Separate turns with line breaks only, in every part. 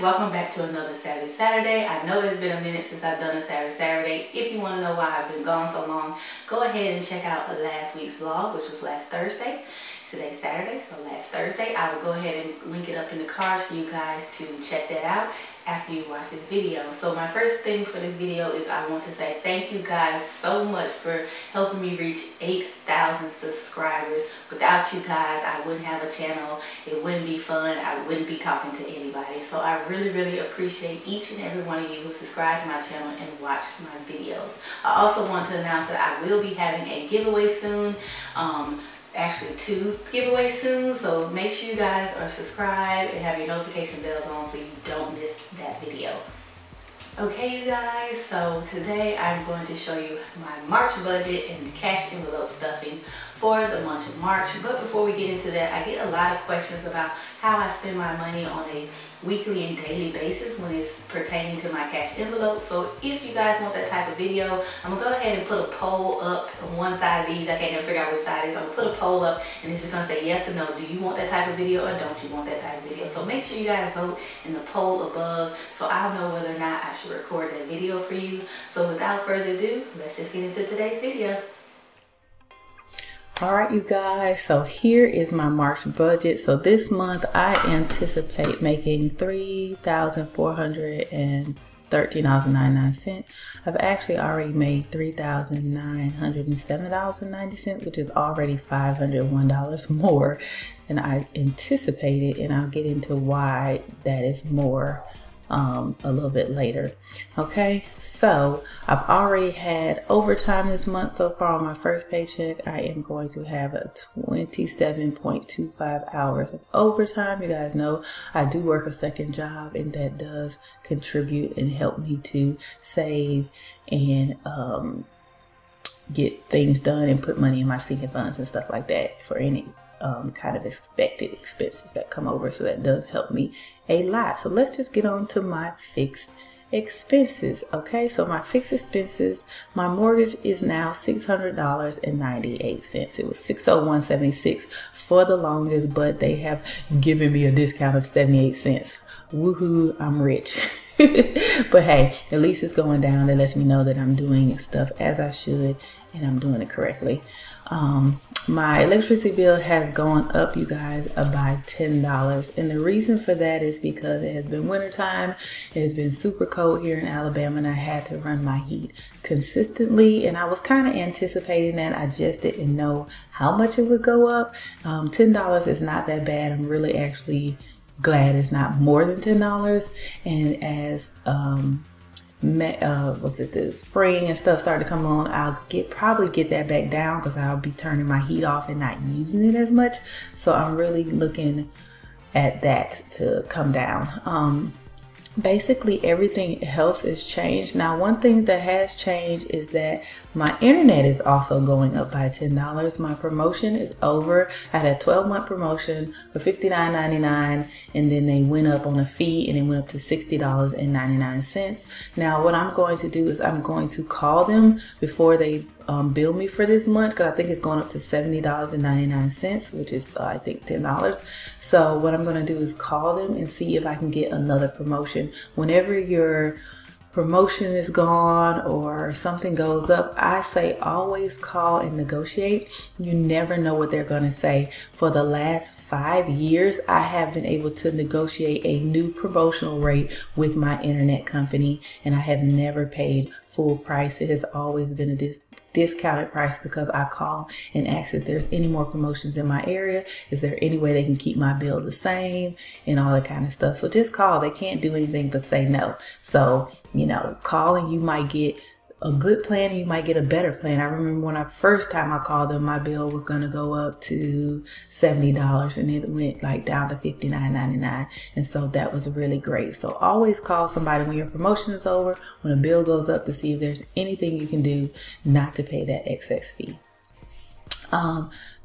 welcome back to another Savvy Saturday. I know it's been a minute since I've done a Savvy Saturday. If you want to know why I've been gone so long, go ahead and check out last week's vlog, which was last Thursday. Today's Saturday, so last Thursday. I will go ahead and link it up in the cards for you guys to check that out after you watch this video. So my first thing for this video is I want to say thank you guys so much for helping me reach 8,000 subscribers. Without you guys, I wouldn't have a channel. It wouldn't be fun. I wouldn't be talking to anybody. So I really appreciate each and every one of you who subscribe to my channel and watch my videos. I also want to announce that I will be having a giveaway soon. Actually 2 giveaways soon, so make sure you guys are subscribed and have your notification bells on so you don't miss that video. Okay you guys, so today I'm going to show you my March budget and cash envelope stuffing for the month of March. But before we get into that, I get a lot of questions about how I spend my money on a weekly and daily basis when it's pertaining to my cash envelope. So if you guys want that type of video, I'm gonna go ahead and put a poll up on one side of these. I can't even figure out which side it is. I'm gonna put a poll up and it's just gonna say yes or no. Do you want that type of video or don't you want that type of video? So make sure you guys vote in the poll above so I'll know whether or not I should record that video for you. So without further ado, let's just get into today's video. Alright you guys, so here is my March budget. So this month I anticipate making $3,413.99. I've actually already made $3,907.90, which is already $501 more than I anticipated, and I'll get into why that is more a little bit later. Okay, so I've already had overtime this month. So far on my first paycheck, I am going to have a 27.25 hours of overtime. You guys know I do work a second job, and that does contribute and help me to save and get things done and put money in my sinking funds and stuff like that for any kind of expected expenses that come over. So that does help me a lot. So let's just get on to my fixed expenses. Okay, so my fixed expenses, my mortgage is now $600.98. It was $601.76 for the longest, but they have given me a discount of 78 cents. Woohoo, I'm rich. But hey, at least it's going down. That lets me know that I'm doing stuff as I should and I'm doing it correctly. My electricity bill has gone up, you guys, by $10. And the reason for that is because it has been wintertime. It has been super cold here in Alabama, and I had to run my heat consistently. And I was kind of anticipating that. I just didn't know how much it would go up. $10 is not that bad. I'm really actually glad it's not more than $10. And as the spring and stuff started to come on, I'll probably get that back down because I'll be turning my heat off and not using it as much. So I'm really looking at that to come down. Basically everything else is changed. Now one thing that has changed is that my internet is also going up by $10. My promotion is over. I had a 12-month promotion for $59.99, and then they went up on a fee and it went up to $60.99. Now what I'm going to do is I'm going to call them before they bill me for this month, because I think it's going up to $70.99, which is I think $10. So what I'm going to do is call them and see if I can get another promotion. Whenever your promotion is gone or something goes up, I say always call and negotiate. You never know what they're going to say. For the last 5 years, I have been able to negotiate a new promotional rate with my internet company, and I have never paid full price. It has always been a discounted price because I call and ask if there's any more promotions in my area. Is there any way they can keep my bill the same and all that kind of stuff? So just call. They can't do anything but say no. So, you know, calling, you might get a good plan and you might get a better plan. I remember when first time I called them, my bill was going to go up to $70 and it went like down to $59.99. And so that was really great. So always call somebody when your promotion is over, when a bill goes up, to see if there's anything you can do not to pay that excess fee.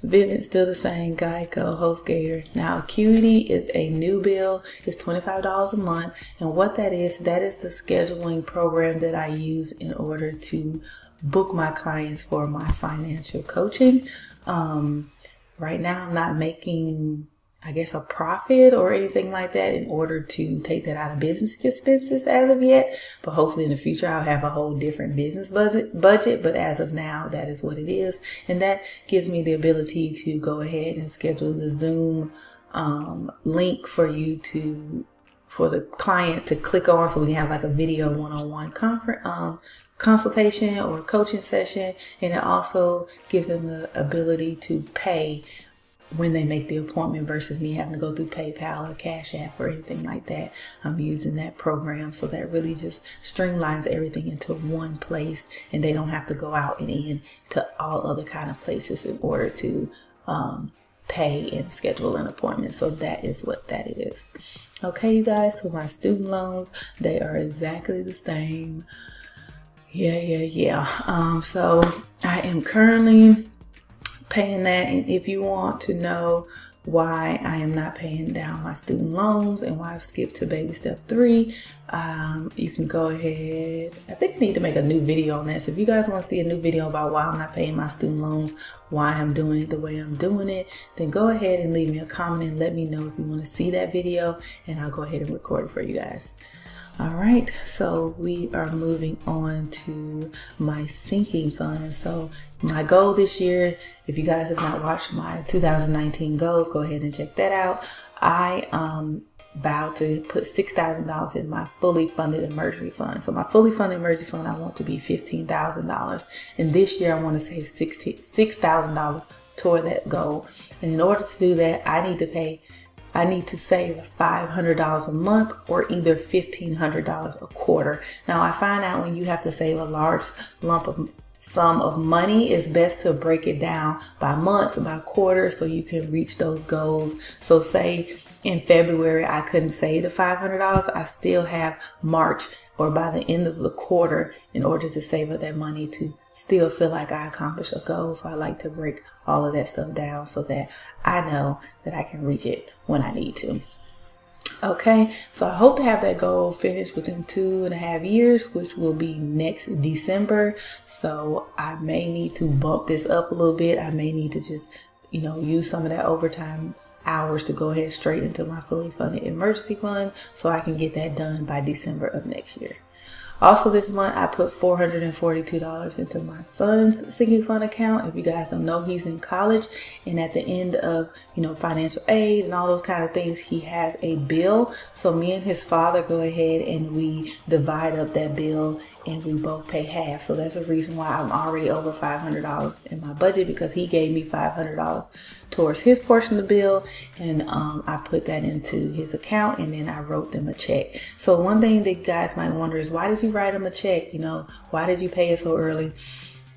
Vivint still the same, Geico, HostGator. Now Acuity is a new bill. It's $25 a month, and what that is the scheduling program that I use in order to book my clients for my financial coaching. Right now I'm not making I guess, a profit or anything like that in order to take that out of business expenses as of yet. But hopefully in the future, I'll have a whole different business budget. But as of now, that is what it is. And that gives me the ability to go ahead and schedule the Zoom link for you for the client to click on, so we can have like a video one-on-one consultation or coaching session. And it also gives them the ability to pay when they make the appointment versus me having to go through PayPal or Cash App or anything like that. I'm using that program, so that really just streamlines everything into one place, and they don't have to go out and in to all other kind of places in order to pay and schedule an appointment. So that is what that is. Okay, you guys, so my student loans, they are exactly the same. So I am currently paying that, and if you want to know why I am not paying down my student loans and why I've skipped to baby step 3, you can go ahead. I think I need to make a new video on that. So if you guys want to see a new video about why I'm not paying my student loans, why I'm doing it the way I'm doing it, then go ahead and leave me a comment and let me know if you want to see that video, and I'll go ahead and record it for you guys. All right, so we are moving on to my sinking fund. So my goal this year, if you guys have not watched my 2019 goals, go ahead and check that out. I vowed to put $6,000 in my fully funded emergency fund. So my fully funded emergency fund, I want to be $15,000. And this year I want to save $6,000 toward that goal. And in order to do that, I need to save $500 a month, or either $1,500 a quarter. Now I find out when you have to save a large sum of money, it's best to break it down by months, by quarters, so you can reach those goals. So say in February I couldn't save the $500, I still have March, or by the end of the quarter, in order to save up that money to still feel like I accomplished a goal. So I like to break all of that stuff down so that I know that I can reach it when I need to. Okay, so I hope to have that goal finished within 2.5 years, which will be next December. So I may need to bump this up a little bit. I may need to just, use some of that overtime hours to go ahead straight into my fully funded emergency fund, so I can get that done by December of next year. Also this month, I put $442 into my son's sinking fund account. If you guys don't know, he's in college, and at the end of, financial aid and all those kind of things, he has a bill. So me and his father go ahead and we divide up that bill, and we both pay half. So that's a reason why I'm already over $500 in my budget, because he gave me $500 towards his portion of the bill, and I put that into his account, and then I wrote them a check. So one thing that you guys might wonder is, why did you write him a check? Why did you pay it so early?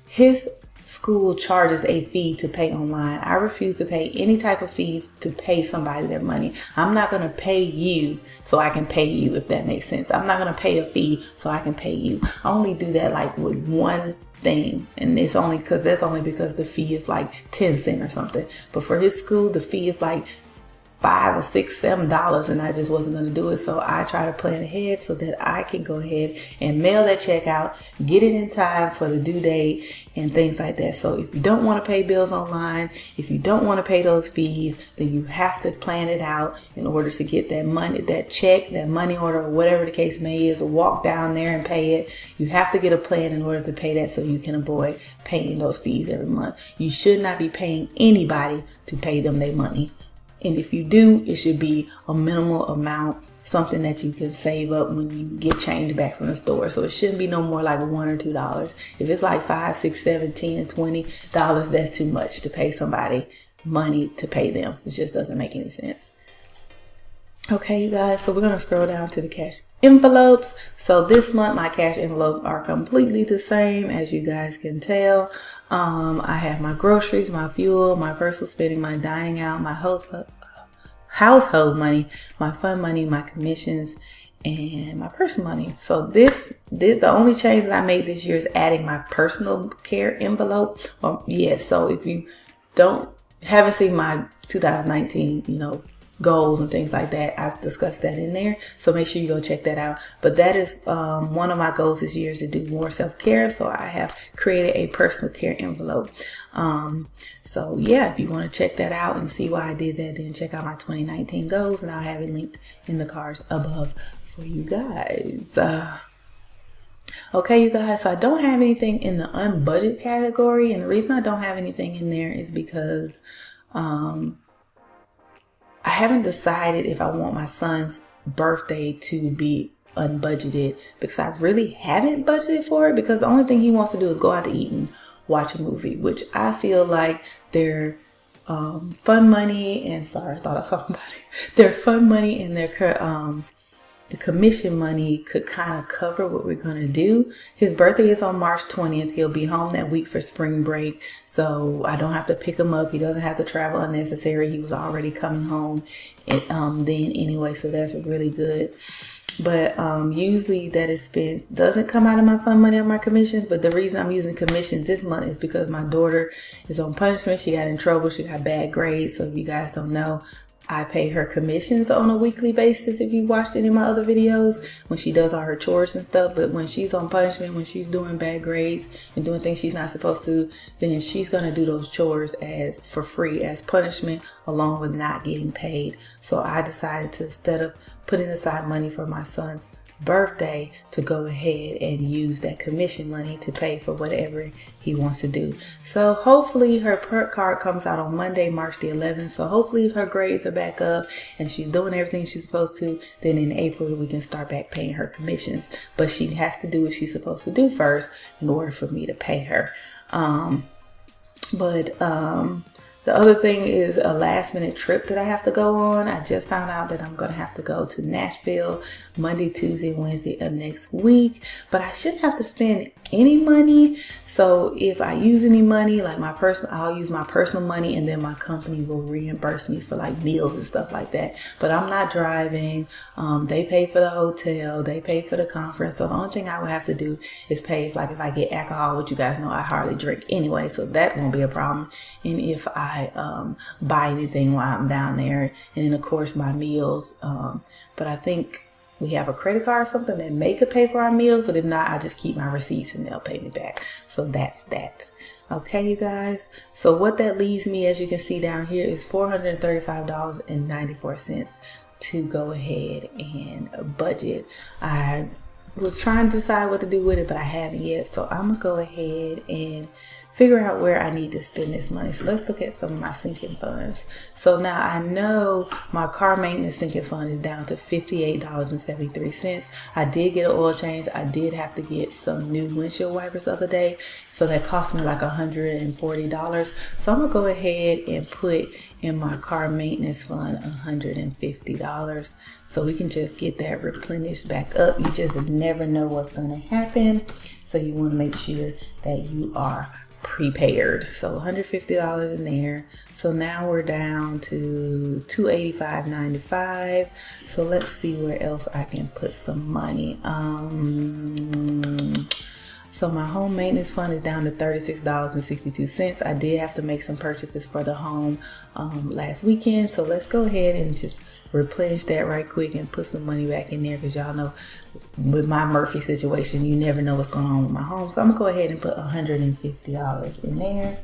His school charges a fee to pay online. I refuse to pay any type of fees to pay somebody their money. I'm not going to pay you so I can pay you, if that makes sense. I'm not going to pay a fee so I can pay you. I only do that like with one thing, and it's only because the fee is like 10 cents or something. But for his school, the fee is like $5 or $6, $7, and I just wasn't going to do it. So I try to plan ahead so that I can go ahead and mail that check out, get it in time for the due date and things like that. So if you don't want to pay bills online, if you don't want to pay those fees, then you have to plan it out in order to get that money, that check, that money order, or whatever the case may is, or walk down there and pay it. You have to get a plan in order to pay that, so you can avoid paying those fees every month. You should not be paying anybody to pay them their money. And if you do, it should be a minimal amount, something that you can save up when you get change back from the store. So it shouldn't be no more like $1 or $2. If it's like $5, $6, $7, $10, $20, that's too much to pay somebody money to pay them. It just doesn't make any sense. Okay, you guys, so we're going to scroll down to the cash envelopes. So this month, my cash envelopes are completely the same, as you guys can tell. I have my groceries, my fuel, my personal spending, my dining out, my household money, my fund money, my commissions, and my personal money. So the only change that I made this year is adding my personal care envelope. So if you haven't seen my 2019, goals and things like that. I discussed that in there, so make sure you go check that out. But that is one of my goals this year, is to do more self-care. So I have created a personal care envelope. So yeah, if you want to check that out and see why I did that, then check out my 2019 goals, and I'll have it linked in the cards above for you guys. Okay, you guys, so I don't have anything in the unbudget category, and the reason I don't have anything in there is because I haven't decided if I want my son's birthday to be unbudgeted, because I really haven't budgeted for it, because the only thing he wants to do is go out to eat and watch a movie, which I feel like they're fun money, and sorry, I thought I saw somebody. Their fun money and their the commission money could kind of cover what we're going to do. His birthday is on March 20th. He'll be home that week for spring break, so I don't have to pick him up. He doesn't have to travel unnecessary. He was already coming home then anyway, so that's really good. But usually that expense doesn't come out of my fun money or my commissions. But the reason I'm using commissions this month is because my daughter is on punishment. She got in trouble. She got bad grades. So if you guys don't know, I pay her commissions on a weekly basis. If you watched any of my other videos, when she does all her chores and stuff. But when she's on punishment, when she's doing bad grades and doing things she's not supposed to, then she's going to do those chores for free as punishment, along with not getting paid. So I decided to, instead of putting aside money for my son's birthday, to go ahead and use that commission money to pay for whatever he wants to do. So hopefully her perk card comes out on Monday, March the 11th. So hopefully if her grades are back up and she's doing everything she's supposed to, then in April we can start back paying her commissions. But she has to do what she's supposed to do first in order for me to pay her. The other thing is a last minute trip that I have to go on. I just found out that I'm going to have to go to Nashville Monday, Tuesday, Wednesday of next week. But I shouldn't have to spend any money. So if I use any money, like I'll use my personal money, and then my company will reimburse me for like meals and stuff like that. But I'm not driving. They pay for the hotel. They pay for the conference. So the only thing I would have to do is pay if I get alcohol, which you guys know I hardly drink anyway. So that won't be a problem. And if I buy anything while I'm down there, and then of course my meals. But I think we have a credit card or something that may could pay for our meals, but if not, I just keep my receipts and they'll pay me back. So that's that. Okay, you guys. So what that leaves me, as you can see down here, is $435.94 to go ahead and budget. I was trying to decide what to do with it, but I haven't yet. So I'm gonna go ahead and figure out where I need to spend this money. So let's look at some of my sinking funds. So now I know my car maintenance sinking fund is down to $58.73. I did get an oil change. I did have to get some new windshield wipers the other day, so that cost me like $140. So I'm gonna go ahead and put in my car maintenance fund $150, so we can just get that replenished back up. You just never know what's gonna happen, so you want to make sure that you are prepared. So $150 in there. So now we're down to $285.95. So let's see where else I can put some money. So my home maintenance fund is down to $36.62. I did have to make some purchases for the home last weekend. So let's go ahead and just replenish that right quick and put some money back in there, because y'all know with my Murphy situation, you never know what's going on with my home. So I'm gonna go ahead and put $150 in there.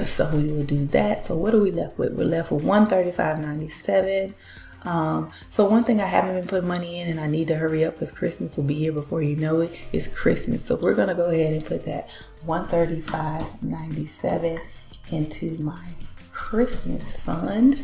So we will do that. So what are we left with? We're left with $135.97. So one thing I haven't been putting money in, and I need to hurry up because Christmas will be here before you know it, is Christmas. So we're gonna go ahead and put that $135.97 into my Christmas fund.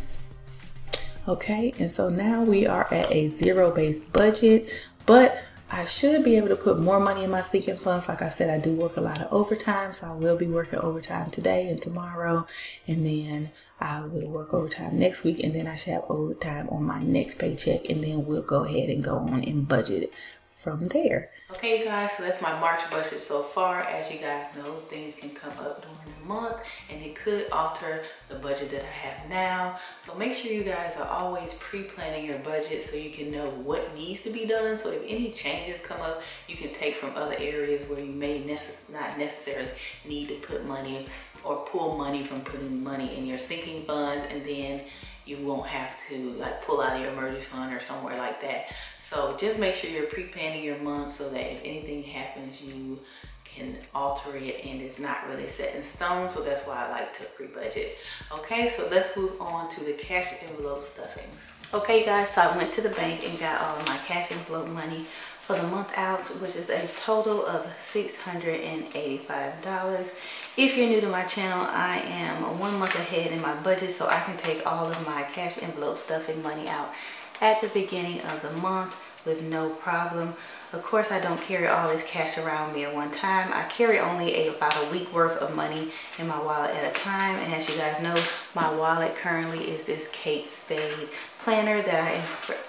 Okay, and so now we are at a zero-based budget, but I should be able to put more money in my sinking funds. Like I said, I do work a lot of overtime, so I will be working overtime today and tomorrow, and then I will work overtime next week, and then I should have overtime on my next paycheck, and then we'll go ahead and go on and budget from there. Okay, you guys, so that's my March budget so far. As you guys know, things can come up during the month and it could alter the budget that I have now. So make sure you guys are always pre-planning your budget so you can know what needs to be done. So if any changes come up, you can take from other areas where you may not necessarily need to put money or pull money from putting money in your sinking funds, and then you won't have to like pull out of your emergency fund or somewhere like that. So just make sure you're pre-planning your month so that if anything happens, you can alter it and it's not really set in stone. So that's why I like to pre-budget. Okay, so let's move on to the cash envelope stuffings. Okay, you guys, so I went to the bank and got all of my cash envelope money for the month out, which is a total of $685. If you're new to my channel, I am 1 month ahead in my budget, so I can take all of my cash envelope stuffing money out at the beginning of the month with no problem. Of course, I don't carry all this cash around me at one time. I carry only about a week worth of money in my wallet at a time. And as you guys know, my wallet currently is this Kate Spade planner that I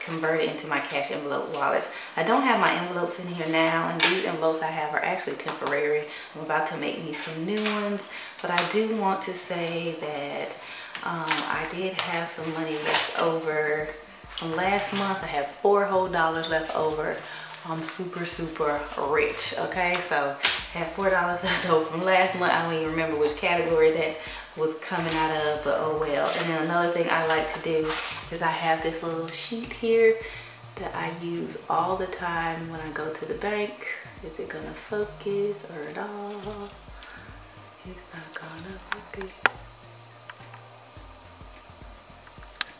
converted into my cash envelope wallets. I don't have my envelopes in here now, and these envelopes I have are actually temporary. I'm about to make me some new ones, but I do want to say that I did have some money left over from last month. I have $4 whole left over. I'm super rich. Okay, so I have $4 left over from last month. I don't even remember which category that was coming out of, but oh well. And then another thing I like to do is I have this little sheet here that I use all the time when I go to the bank. Is it gonna focus or at all? It's not gonna focus.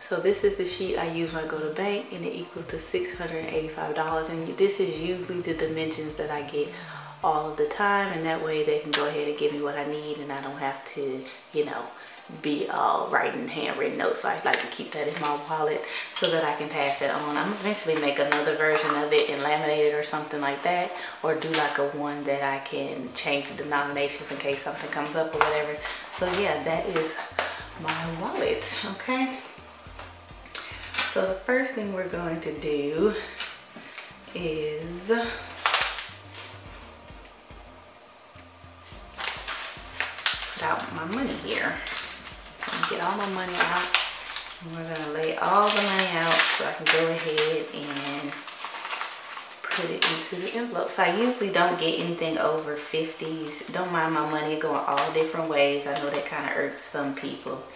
So this is the sheet I use when I go to bank, and it equals to $685. And this is usually the dimensions that I get all of the time, and that way they can go ahead and give me what I need, and I don't have to, you know, be writing handwritten notes. So I like to keep that in my wallet so that I can pass that on. I'm eventually make another version of it and laminate it or something like that, or do like a one that I can change the denominations in case something comes up or whatever. So yeah, that is my wallet. Okay. So the first thing we're going to do is put out my money here. So I'm gonna get all my money out, and we're gonna lay all the money out so I can go ahead and put it into the envelope. So I usually don't get anything over 50s. Don't mind my money going all different ways. I know that kind of irks some people,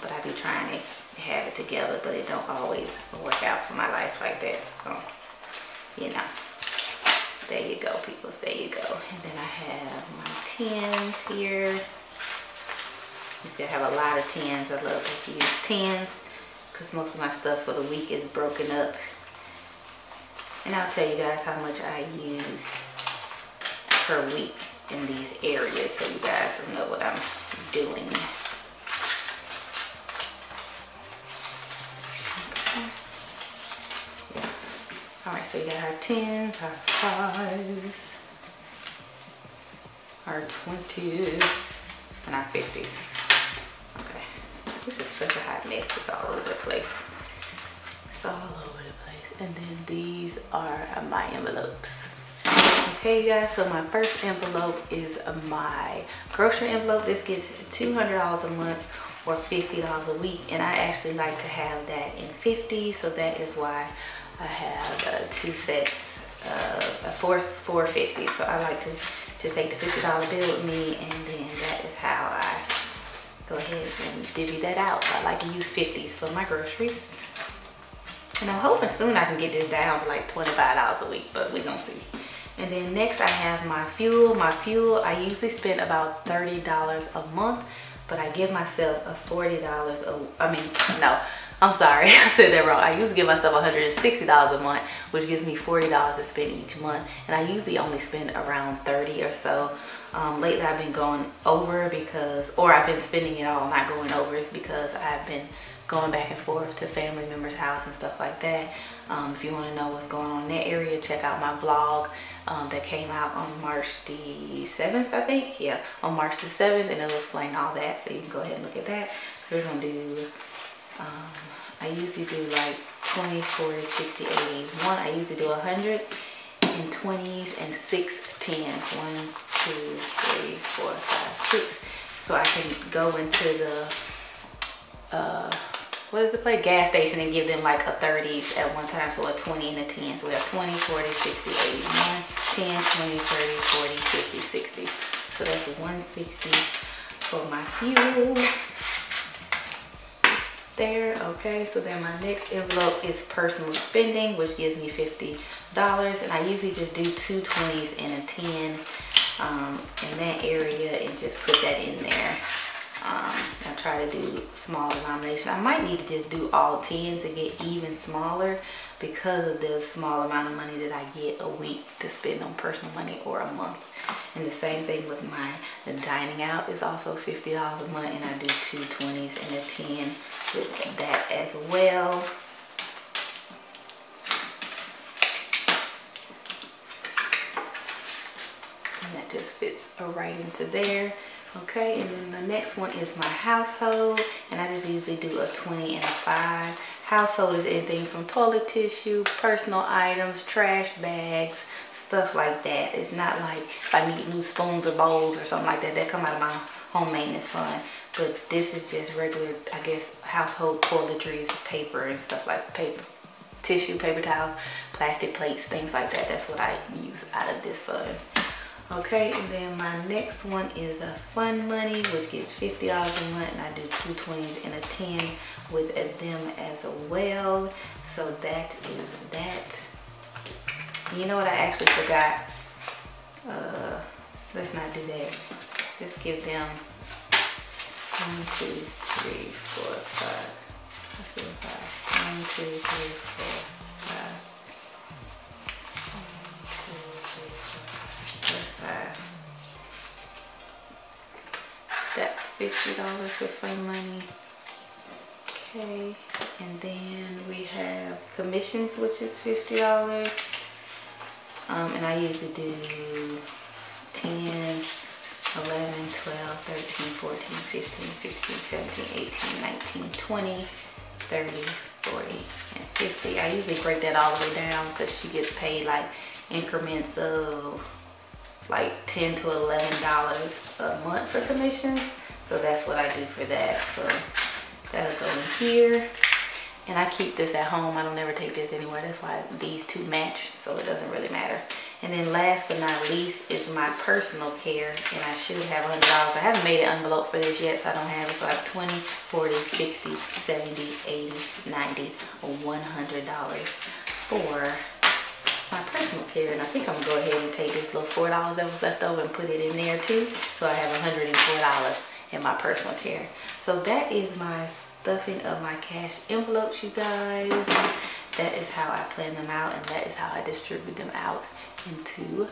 but I be trying to have it together, but it don't always work out for my life like that. So, you know, there you go, peoples, there you go. And then I have my tens here. You see I have a lot of tens. I love to use tens because most of my stuff for the week is broken up. And I'll tell you guys how much I use per week in these areas so you guys will know what I'm doing. Alright, so you got our 10s, our 5s, our 20s, and our 50s. Okay, this is such a hot mess. It's all over the place. It's all over the place. And then these are my envelopes. Okay, you guys, so my first envelope is my grocery envelope. This gets $200 a month or $50 a week, and I actually like to have that in 50, so that is why I have 2 sets of 4 50s. So I like to just take the $50 bill with me, and then that is how I go ahead and divvy that out. I like to use 50s for my groceries, and I'm hoping soon I can get this down to like $25 a week, but we're gonna see. And then next I have my fuel. My fuel, I usually spend about $30 a month, but I give myself a $40 I'm sorry, I said that wrong. I used to give myself $160 a month, which gives me $40 to spend each month. And I usually only spend around 30 or so. Lately I've been going over or I've been spending it all, not going over, is because I've been going back and forth to family members' house and stuff like that. If you want to know what's going on in that area, check out my blog that came out on March the 7th, I think. Yeah, on March the 7th, and it'll explain all that, so you can go ahead and look at that. So we're going to do, I usually do like 20, 40, 60, 80. I usually do 100, and in 20s and 6 10s. 1, 2, 3, 4, 5, 6. So I can go into the what is the place? Gas station and give them like a 30s at one time. So a 20 and a 10. So we have 20, 40, 60, 80, 1, 10, 20, 30, 40, 50, 60. So that's 160 for my fuel. There. Okay, so then my next envelope is personal spending, which gives me $50, and I usually just do 2 20s and a 10 in that area and just put that in there. I try to do small denomination. I might need to just do all 10s and get even smaller because of the small amount of money that I get a week to spend on personal money or a month. And the same thing with the dining out is also $50 a month, and I do 2 20s and a 10 with that as well. And that just fits right into there. Okay, and then the next one is my household, and I just usually do a 20 and a 5. Household is anything from toilet tissue, personal items, trash bags, stuff like that. It's not like if I need new spoons or bowls or something like that, that come out of my home maintenance fund. But this is just regular, I guess, household toiletries, paper and stuff like paper, tissue, paper towels, plastic plates, things like that. That's what I use out of this fund. Okay, and then my next one is a fun money, which gives $50 a month, and I do 2 20s and a 10 with them as well. So that is that. You know what, I actually forgot. Let's not do that. Just give them 1, 2, 3, 4, 5. Let's do 5. 1, 2, 3, 4, 5. 5. That's $50 for fun money. Okay, and then we have commissions, which is $50. And I usually do 10, 11, 12, 13, 14, 15, 16, 17, 18, 19, 20, 30, 40, and 50. I usually break that all the way down because she gets paid like increments of like $10 to $11 a month for commissions. So that's what I do for that. So that'll go in here. And I keep this at home. I don't ever take this anywhere. That's why these two match, so it doesn't really matter. And then last but not least is my personal care. And I should have $100. I haven't made an envelope for this yet, so I don't have it. So I have 20, 40, 60, 70, 80, 90, or $100 for my personal care. And I think I'm gonna go ahead and take this little $4 that was left over and put it in there too. So I have $104 in my personal care. So that is my stuffing of my cash envelopes, you guys. That is how I plan them out, and that is how I distribute them out into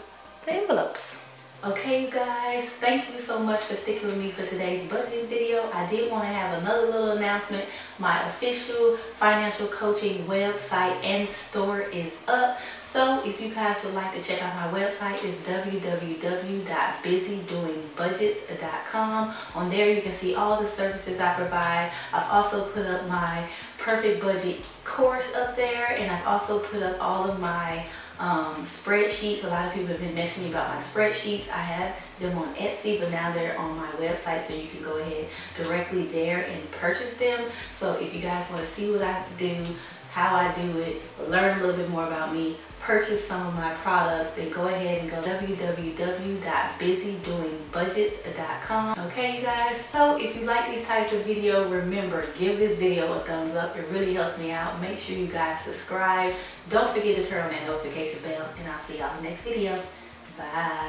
the envelopes. Okay, you guys, thank you so much for sticking with me for today's budget video. I did want to have another little announcement. My official financial coaching website and store is up. So if you guys would like to check out my website, it's www.busydoingbudgets.com. On there you can see all the services I provide. I've also put up my perfect budget course up there, and I've also put up all of my spreadsheets. A lot of people have been mentioning about my spreadsheets. I have them on Etsy, but now they're on my website, so you can go ahead directly there and purchase them. So if you guys want to see what I do, how I do it, learn a little bit more about me, purchase some of my products, then go ahead and go www.busydoingbudgets.com. Okay, you guys, so if you like these types of videos, remember, give this video a thumbs up. It really helps me out. Make sure you guys subscribe. Don't forget to turn on that notification bell, and I'll see y'all in the next video. Bye.